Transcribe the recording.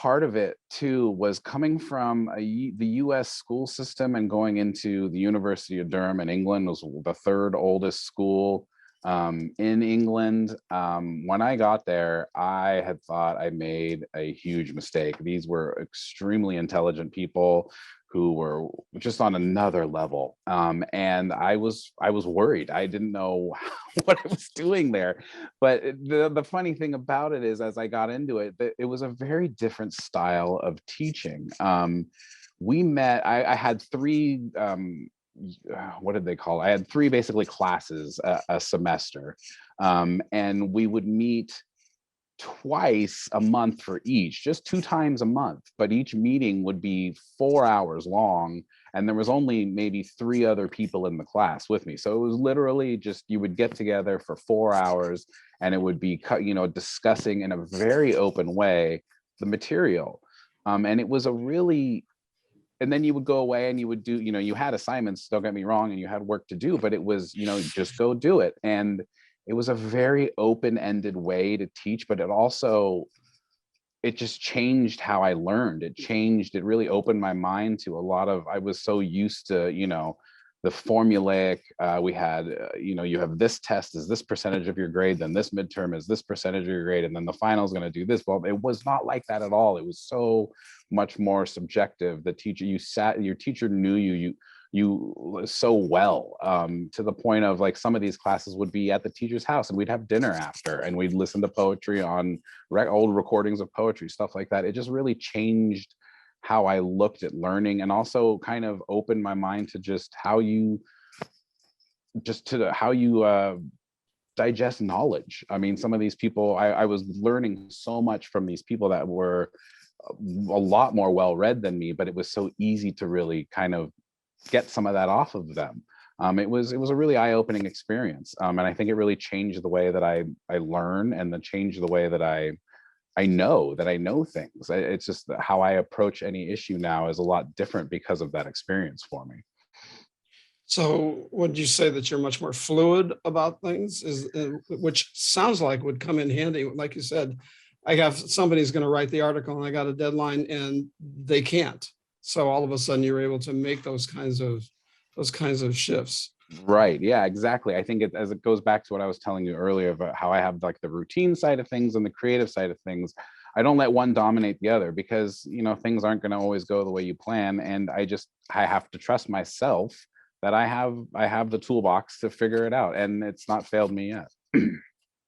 part of it too was coming from the US school system and going into the University of Durham in England. Was the third oldest school in England. When I got there, I had thought I made a huge mistake. These were extremely intelligent people who were just on another level. And I was worried. I didn't know what I was doing there. But the funny thing about it is, as I got into it, that it was a very different style of teaching. We met, I had three, what did they call it? I had three basically classes a semester. And we would meet twice a month for each, just 2 times a month, but each meeting would be 4 hours long, and there was only maybe 3 other people in the class with me. So it was literally just, you would get together for 4 hours and it would be discussing in a very open way the material. And it was a really, and then you would go away and you would do, you had assignments, don't get me wrong, and you had work to do, but it was, just go do it. And it was a very open-ended way to teach, but it just changed how I learned. It really opened my mind to a lot of, I was so used to, the formulaic, we had, you have this test is this percentage of your grade, then this midterm is this percentage of your grade, and then the final is going to do this. Well, it was not like that at all. It was so much more subjective. Your teacher knew you so well, to the point of, like, some of these classes would be at the teacher's house and we'd have dinner after and we'd listen to poetry on old recordings of poetry, stuff like that. It just really changed how I looked at learning, and also kind of opened my mind to just how you digest knowledge. I mean, some of these people, I was learning so much from these people that were a lot more well-read than me, but it was so easy to really kind of get some of that off of them. It was a really eye-opening experience, and I think it really changed the way that I learn, and changed the way that I know things. It's just that how I approach any issue now is a lot different because of that experience for me. So would you say that you're much more fluid about things, which sounds like would come in handy? Like you said, I have somebody's going to write the article and I got a deadline and they can't. So all of a sudden you're able to make those kinds of shifts. Right. Yeah, exactly. I think as it goes back to what I was telling you earlier about how I have, like, the routine side of things and the creative side of things. I don't let one dominate the other, because, things aren't going to always go the way you plan. And I have to trust myself that I have the toolbox to figure it out. And it's not failed me yet.